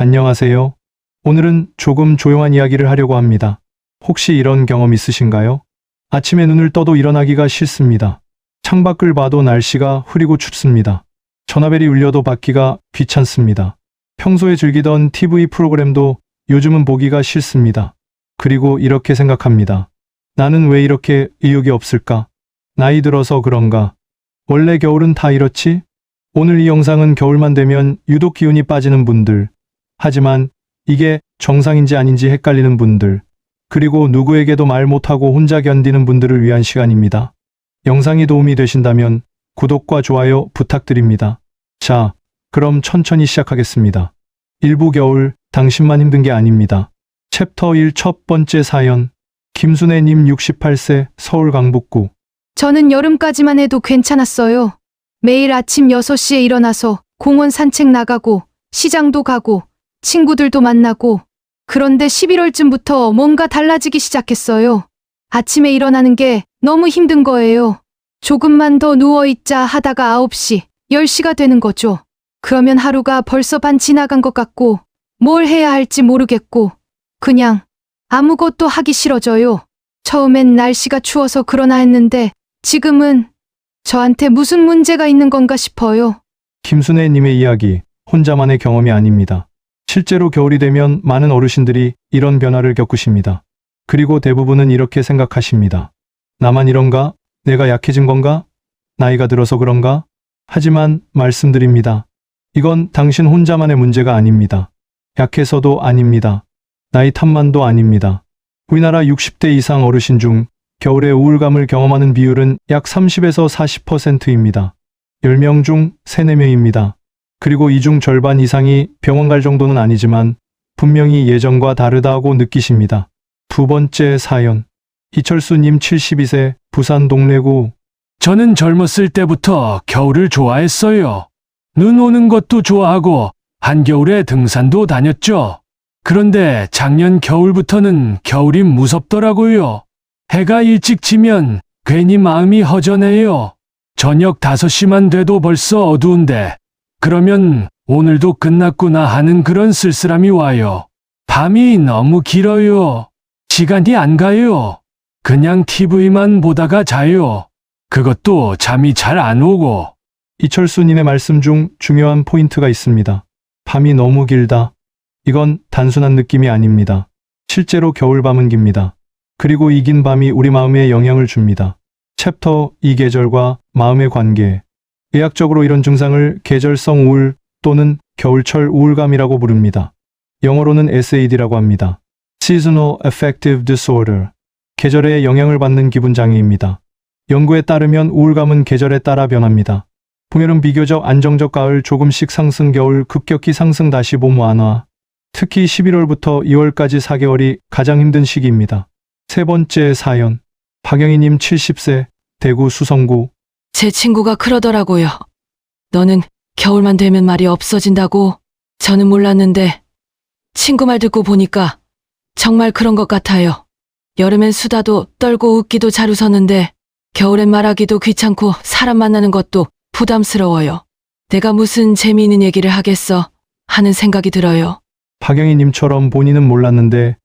안녕하세요. 오늘은 조금 조용한 이야기를 하려고 합니다. 혹시 이런 경험 있으신가요? 아침에 눈을 떠도 일어나기가 싫습니다. 창밖을 봐도 날씨가 흐리고 춥습니다. 전화벨이 울려도 받기가 귀찮습니다. 평소에 즐기던 TV 프로그램도 요즘은 보기가 싫습니다. 그리고 이렇게 생각합니다. 나는 왜 이렇게 의욕이 없을까? 나이 들어서 그런가? 원래 겨울은 다 이렇지? 오늘 이 영상은 겨울만 되면 유독 기운이 빠지는 분들, 하지만 이게 정상인지 아닌지 헷갈리는 분들, 그리고 누구에게도 말 못하고 혼자 견디는 분들을 위한 시간입니다. 영상이 도움이 되신다면 구독과 좋아요 부탁드립니다. 자, 그럼 천천히 시작하겠습니다. 일부 겨울, 당신만 힘든 게 아닙니다. 챕터 1 첫 번째 사연. 김순애님 68세, 서울 강북구. 저는 여름까지만 해도 괜찮았어요. 매일 아침 6시에 일어나서 공원 산책 나가고 시장도 가고 친구들도 만나고. 그런데 11월쯤부터 뭔가 달라지기 시작했어요. 아침에 일어나는 게 너무 힘든 거예요. 조금만 더 누워있자 하다가 9시, 10시가 되는 거죠. 그러면 하루가 벌써 반 지나간 것 같고 뭘 해야 할지 모르겠고 그냥 아무것도 하기 싫어져요. 처음엔 날씨가 추워서 그러나 했는데 지금은 저한테 무슨 문제가 있는 건가 싶어요. 김순애님의 이야기, 혼자만의 경험이 아닙니다. 실제로 겨울이 되면 많은 어르신들이 이런 변화를 겪으십니다. 그리고 대부분은 이렇게 생각하십니다. 나만 이런가? 내가 약해진 건가? 나이가 들어서 그런가? 하지만 말씀드립니다. 이건 당신 혼자만의 문제가 아닙니다. 약해서도 아닙니다. 나이 탓만도 아닙니다. 우리나라 60대 이상 어르신 중 겨울에 우울감을 경험하는 비율은 약 30에서 40%입니다. 10명 중 3, 4명입니다. 그리고 이 중 절반 이상이 병원 갈 정도는 아니지만 분명히 예전과 다르다고 느끼십니다. 두 번째 사연. 이철수님 72세, 부산 동래구. 저는 젊었을 때부터 겨울을 좋아했어요. 눈 오는 것도 좋아하고 한겨울에 등산도 다녔죠. 그런데 작년 겨울부터는 겨울이 무섭더라고요. 해가 일찍 지면 괜히 마음이 허전해요. 저녁 5시만 돼도 벌써 어두운데 그러면 오늘도 끝났구나 하는 그런 쓸쓸함이 와요. 밤이 너무 길어요. 시간이 안 가요. 그냥 TV만 보다가 자요. 그것도 잠이 잘 안 오고. 이철수님의 말씀 중 중요한 포인트가 있습니다. 밤이 너무 길다. 이건 단순한 느낌이 아닙니다. 실제로 겨울밤은 깁니다. 그리고 이 긴 밤이 우리 마음에 영향을 줍니다. 챕터 2 계절과 마음의 관계. 의학적으로 이런 증상을 계절성 우울 또는 겨울철 우울감이라고 부릅니다. 영어로는 SAD라고 합니다. Seasonal Affective Disorder. 계절에 영향을 받는 기분 장애입니다. 연구에 따르면 우울감은 계절에 따라 변합니다. 봄여름 비교적 안정적, 가을 조금씩 상승, 겨울 급격히 상승, 다시 봄 완화. 특히 11월부터 2월까지 4개월이 가장 힘든 시기입니다. 세 번째 사연. 박영희님 70세, 대구 수성구. 제 친구가 그러더라고요. 너는 겨울만 되면 말이 없어진다고. 저는 몰랐는데 친구 말 듣고 보니까 정말 그런 것 같아요. 여름엔 수다도 떨고 웃기도 잘 웃었는데 겨울엔 말하기도 귀찮고 사람 만나는 것도 부담스러워요. 내가 무슨 재미있는 얘기를 하겠어 하는 생각이 들어요. 박영희님처럼 본인은 몰랐는데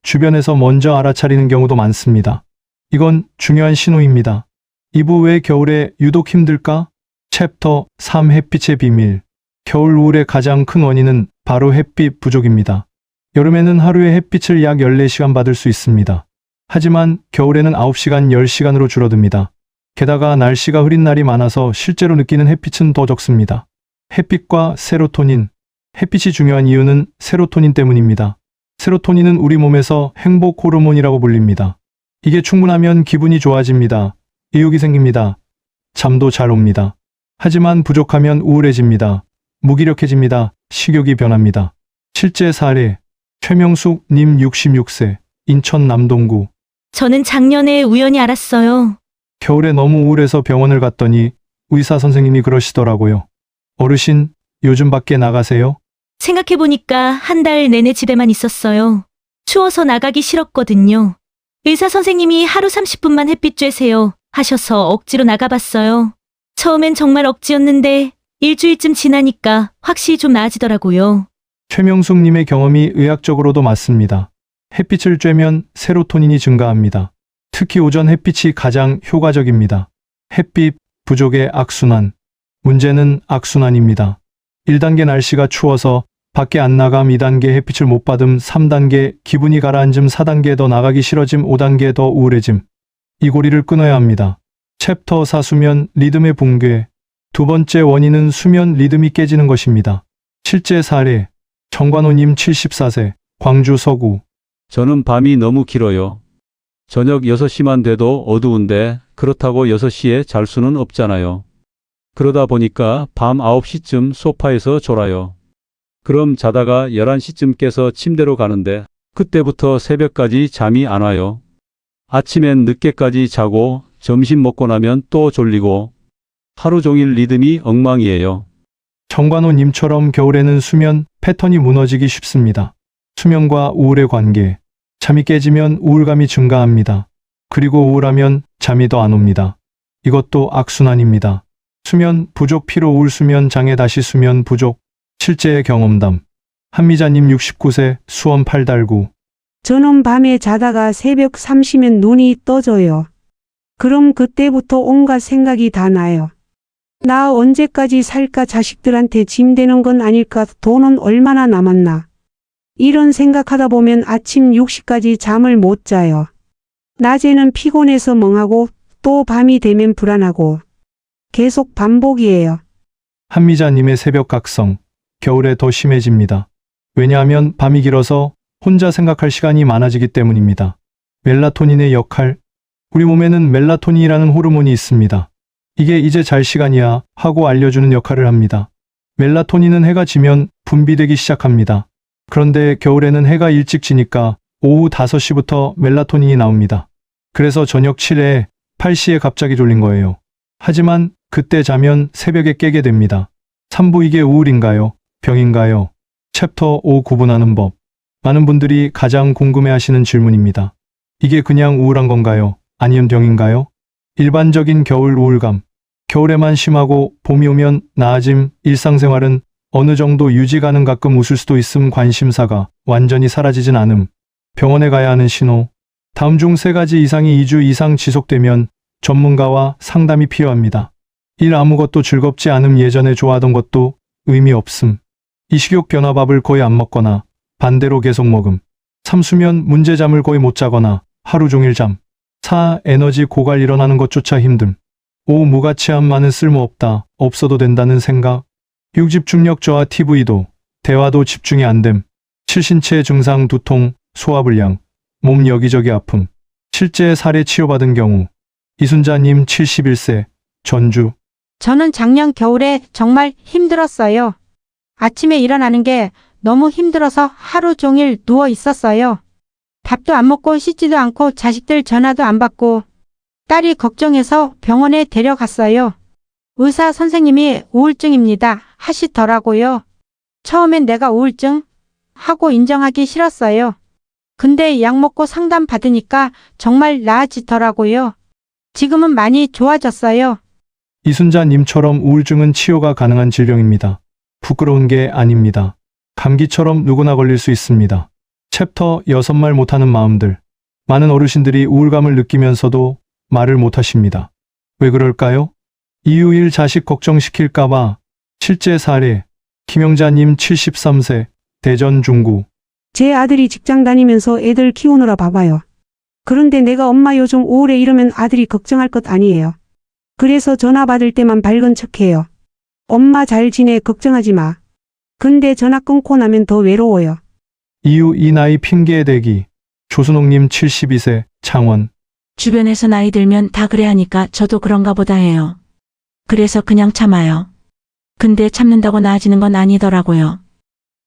주변에서 먼저 알아차리는 경우도 많습니다. 이건 중요한 신호입니다. 이부 왜 겨울에 유독 힘들까? 챕터 3 햇빛의 비밀. 겨울 우울의 가장 큰 원인은 바로 햇빛 부족입니다. 여름에는 하루에 햇빛을 약 14시간 받을 수 있습니다. 하지만 겨울에는 9시간, 10시간으로 줄어듭니다. 게다가 날씨가 흐린 날이 많아서 실제로 느끼는 햇빛은 더 적습니다. 햇빛과 세로토닌. 햇빛이 중요한 이유는 세로토닌 때문입니다. 세로토닌은 우리 몸에서 행복 호르몬이라고 불립니다. 이게 충분하면 기분이 좋아집니다. 의욕이 생깁니다. 잠도 잘 옵니다. 하지만 부족하면 우울해집니다. 무기력해집니다. 식욕이 변합니다. 실제 사례. 최명숙님 66세, 인천 남동구. 저는 작년에 우연히 알았어요. 겨울에 너무 우울해서 병원을 갔더니 의사 선생님이 그러시더라고요. 어르신, 요즘 밖에 나가세요? 생각해보니까 한 달 내내 집에만 있었어요. 추워서 나가기 싫었거든요. 의사 선생님이 하루 30분만 햇빛 쬐세요 하셔서 억지로 나가봤어요. 처음엔 정말 억지였는데 일주일쯤 지나니까 확실히 좀 나아지더라고요. 최명숙님의 경험이 의학적으로도 맞습니다. 햇빛을 쬐면 세로토닌이 증가합니다. 특히 오전 햇빛이 가장 효과적입니다. 햇빛 부족의 악순환. 문제는 악순환입니다. 1단계 날씨가 추워서 밖에 안 나감, 2단계 햇빛을 못 받음, 3단계 기분이 가라앉음, 4단계 더 나가기 싫어짐, 5단계 더 우울해짐. 이 고리를 끊어야 합니다. 챕터 4 수면 리듬의 붕괴. 두 번째 원인은 수면 리듬이 깨지는 것입니다. 실제 사례. 정관호님 74세, 광주 서구. 저는 밤이 너무 길어요. 저녁 6시만 돼도 어두운데 그렇다고 6시에 잘 수는 없잖아요. 그러다 보니까 밤 9시쯤 소파에서 졸아요. 그럼 자다가 11시쯤 깨서 침대로 가는데 그때부터 새벽까지 잠이 안 와요. 아침엔 늦게까지 자고 점심 먹고 나면 또 졸리고 하루 종일 리듬이 엉망이에요. 정관호님처럼 겨울에는 수면 패턴이 무너지기 쉽습니다. 수면과 우울의 관계. 잠이 깨지면 우울감이 증가합니다. 그리고 우울하면 잠이 더 안 옵니다. 이것도 악순환입니다. 수면 부족 피로 우울 수면 장애 다시 수면 부족. 실제의 경험담. 한미자님 69세 수원 팔달구. 저는 밤에 자다가 새벽 3시면 눈이 떠져요. 그럼 그때부터 온갖 생각이 다 나요. 나 언제까지 살까, 자식들한테 짐 되는 건 아닐까, 돈은 얼마나 남았나. 이런 생각하다 보면 아침 6시까지 잠을 못 자요. 낮에는 피곤해서 멍하고 또 밤이 되면 불안하고 계속 반복이에요. 한미자님의 새벽 각성. 겨울에 더 심해집니다. 왜냐하면 밤이 길어서 혼자 생각할 시간이 많아지기 때문입니다. 멜라토닌의 역할. 우리 몸에는 멜라토닌이라는 호르몬이 있습니다. 이게 이제 잘 시간이야 하고 알려주는 역할을 합니다. 멜라토닌은 해가 지면 분비되기 시작합니다. 그런데 겨울에는 해가 일찍 지니까 오후 5시부터 멜라토닌이 나옵니다. 그래서 저녁 7에 8시에 갑자기 졸린 거예요. 하지만 그때 자면 새벽에 깨게 됩니다. 3부 이게 우울인가요? 병인가요? 챕터 5 구분하는 법. 많은 분들이 가장 궁금해하시는 질문입니다. 이게 그냥 우울한 건가요? 아니면 병인가요? 일반적인 겨울 우울감. 겨울에만 심하고 봄이 오면 나아짐. 일상생활은 어느 정도 유지 가능, 가끔 웃을 수도 있음. 관심사가 완전히 사라지진 않음. 병원에 가야 하는 신호. 다음 중 3가지 이상이 2주 이상 지속되면 전문가와 상담이 필요합니다. 1. 아무것도 즐겁지 않음. 예전에 좋아하던 것도 의미 없음. 2. 식욕 변화. 밥을 거의 안 먹거나 반대로 계속 먹음. 3. 수면 문제. 잠을 거의 못 자거나 하루 종일 잠. 4. 에너지 고갈. 일어나는 것조차 힘듦. 5. 무가치함. 많은 쓸모없다. 없어도 된다는 생각. 6. 집중력 저하. TV도 대화도 집중이 안 됨. 7. 신체 증상. 두통, 소화불량, 몸 여기저기 아픔. 실제 사례 치료받은 경우. 이순자님 71세, 전주. 저는 작년 겨울에 정말 힘들었어요. 아침에 일어나는 게 너무 힘들어서 하루 종일 누워 있었어요. 밥도 안 먹고 씻지도 않고 자식들 전화도 안 받고 딸이 걱정해서 병원에 데려갔어요. 의사 선생님이 우울증입니다 하시더라고요. 처음엔 내가 우울증? 하고 인정하기 싫었어요. 근데 약 먹고 상담 받으니까 정말 나아지더라고요. 지금은 많이 좋아졌어요. 이순자님처럼 우울증은 치료가 가능한 질병입니다. 부끄러운 게 아닙니다. 감기처럼 누구나 걸릴 수 있습니다. 챕터 6말 못하는 마음들. 많은 어르신들이 우울감을 느끼면서도 말을 못하십니다. 왜 그럴까요? 이유 1. 자식 걱정시킬까봐. 실제 사례. 김영자님 73세, 대전 중구. 제 아들이 직장 다니면서 애들 키우느라 바빠요. 그런데 내가 엄마 요즘 우울해 이러면 아들이 걱정할 것 아니에요. 그래서 전화 받을 때만 밝은 척해요. 엄마 잘 지내, 걱정하지 마. 근데 전화 끊고 나면 더 외로워요. 이유 2. 나이 핑계 대기. 조순옥님 72세, 창원. 주변에서 나이 들면 다 그래 하니까 저도 그런가 보다 해요. 그래서 그냥 참아요. 근데 참는다고 나아지는 건 아니더라고요.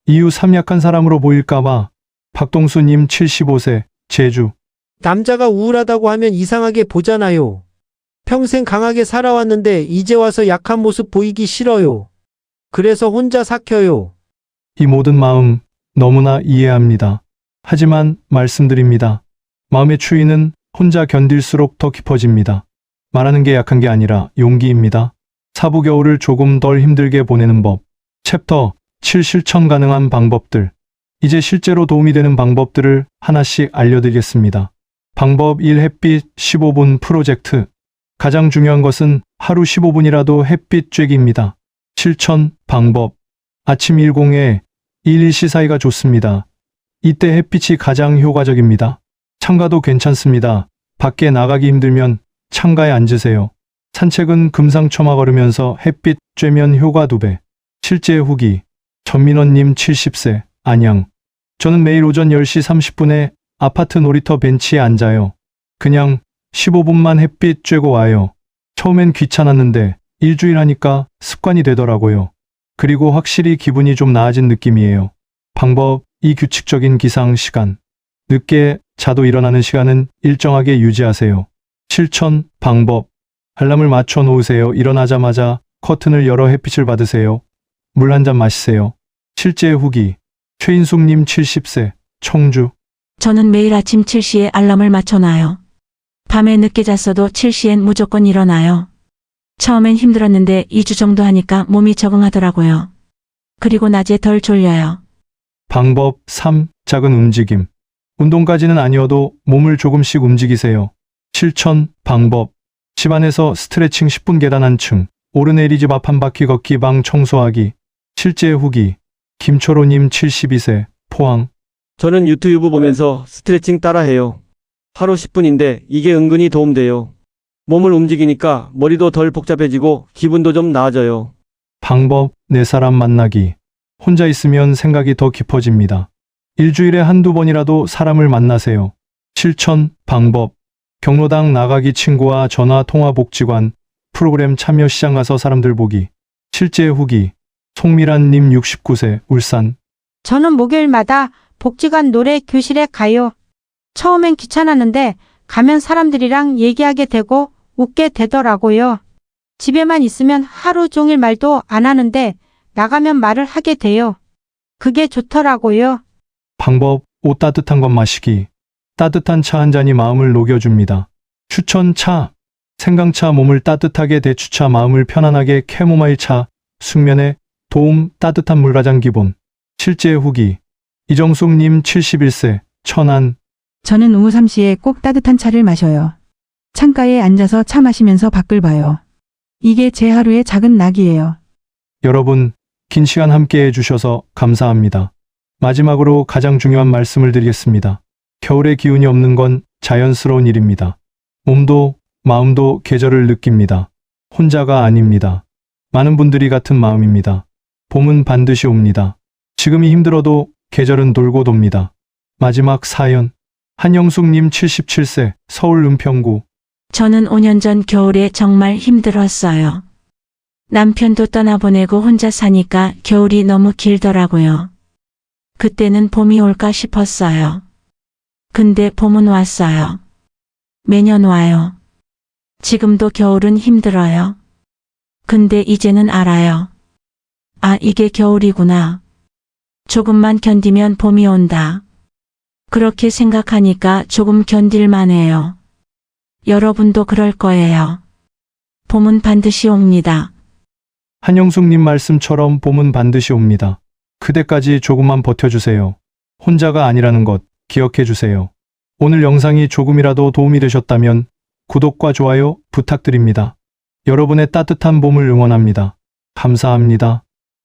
이유 3. 약한 사람으로 보일까봐. 박동수님 75세, 제주. 남자가 우울하다고 하면 이상하게 보잖아요. 평생 강하게 살아왔는데 이제 와서 약한 모습 보이기 싫어요. 그래서 혼자 삭혀요. 이 모든 마음 너무나 이해합니다. 하지만 말씀드립니다. 마음의 추위는 혼자 견딜수록 더 깊어집니다. 말하는 게 약한 게 아니라 용기입니다. 사부 겨울을 조금 덜 힘들게 보내는 법. 챕터 실천 가능한 방법들. 이제 실제로 도움이 되는 방법들을 하나씩 알려드리겠습니다. 방법 1. 햇빛 15분 프로젝트. 가장 중요한 것은 하루 15분이라도 햇빛 쬐기입니다. 실천 방법. 아침 10에 1시 사이가 좋습니다. 이때 햇빛이 가장 효과적입니다. 창가도 괜찮습니다. 밖에 나가기 힘들면 창가에 앉으세요. 산책은 금상첨화 걸으면서 햇빛 쬐면 효과 2배. 실제 후기. 전민원님 70세, 안양. 저는 매일 오전 10시 30분에 아파트 놀이터 벤치에 앉아요. 그냥 15분만 햇빛 쬐고 와요. 처음엔 귀찮았는데 일주일 하니까 습관이 되더라고요. 그리고 확실히 기분이 좀 나아진 느낌이에요. 방법 2. 규칙적인 기상 시간. 늦게 자도 일어나는 시간은 일정하게 유지하세요. 실천 방법. 알람을 맞춰 놓으세요. 일어나자마자 커튼을 열어 햇빛을 받으세요. 물 한 잔 마시세요. 실제 후기. 최인숙님 70세, 청주. 저는 매일 아침 7시에 알람을 맞춰놔요. 밤에 늦게 잤어도 7시엔 무조건 일어나요. 처음엔 힘들었는데 2주 정도 하니까 몸이 적응하더라고요. 그리고 낮에 덜 졸려요. 방법 3. 작은 움직임. 운동까지는 아니어도 몸을 조금씩 움직이세요. 실천 방법. 집안에서 스트레칭 10분 계단 한층, 오르내리 집 앞 한 바퀴 걷기 방 청소하기. 실제 후기. 김초로님 72세, 포항. 저는 유튜브 보면서 스트레칭 따라해요. 하루 10분인데 이게 은근히 도움돼요. 몸을 움직이니까 머리도 덜 복잡해지고 기분도 좀 나아져요. 방법 4사람 만나기. 혼자 있으면 생각이 더 깊어집니다. 일주일에 한두 번이라도 사람을 만나세요. 실천 방법. 경로당 나가기 친구와 전화 통화 복지관 프로그램 참여 시장 가서 사람들 보기. 실제 후기. 송미란님 69세, 울산. 저는 목요일마다 복지관 노래 교실에 가요. 처음엔 귀찮았는데 가면 사람들이랑 얘기하게 되고 웃게 되더라고요. 집에만 있으면 하루 종일 말도 안 하는데 나가면 말을 하게 돼요. 그게 좋더라고요. 방법 5. 따뜻한 것 마시기. 따뜻한 차 한 잔이 마음을 녹여줍니다. 추천 차. 생강차 몸을 따뜻하게 대추차 마음을 편안하게 캐모마일 차. 숙면에 도움 따뜻한 물가장 기본. 실제 후기. 이정숙님 71세, 천안. 저는 오후 3시에 꼭 따뜻한 차를 마셔요. 창가에 앉아서 차 마시면서 밖을 봐요. 이게 제 하루의 작은 낙이에요. 여러분, 긴 시간 함께 해주셔서 감사합니다. 마지막으로 가장 중요한 말씀을 드리겠습니다. 겨울의 기운이 없는 건 자연스러운 일입니다. 몸도 마음도 계절을 느낍니다. 혼자가 아닙니다. 많은 분들이 같은 마음입니다. 봄은 반드시 옵니다. 지금이 힘들어도 계절은 돌고 돕니다. 마지막 사연. 한영숙님 77세, 서울 은평구. 저는 5년 전 겨울에 정말 힘들었어요. 남편도 떠나보내고 혼자 사니까 겨울이 너무 길더라고요. 그때는 봄이 올까 싶었어요. 근데 봄은 왔어요. 매년 와요. 지금도 겨울은 힘들어요. 근데 이제는 알아요. 아, 이게 겨울이구나. 조금만 견디면 봄이 온다. 그렇게 생각하니까 조금 견딜만 해요. 여러분도 그럴 거예요. 봄은 반드시 옵니다. 한영숙님 말씀처럼 봄은 반드시 옵니다. 그때까지 조금만 버텨주세요. 혼자가 아니라는 것 기억해주세요. 오늘 영상이 조금이라도 도움이 되셨다면 구독과 좋아요 부탁드립니다. 여러분의 따뜻한 봄을 응원합니다. 감사합니다.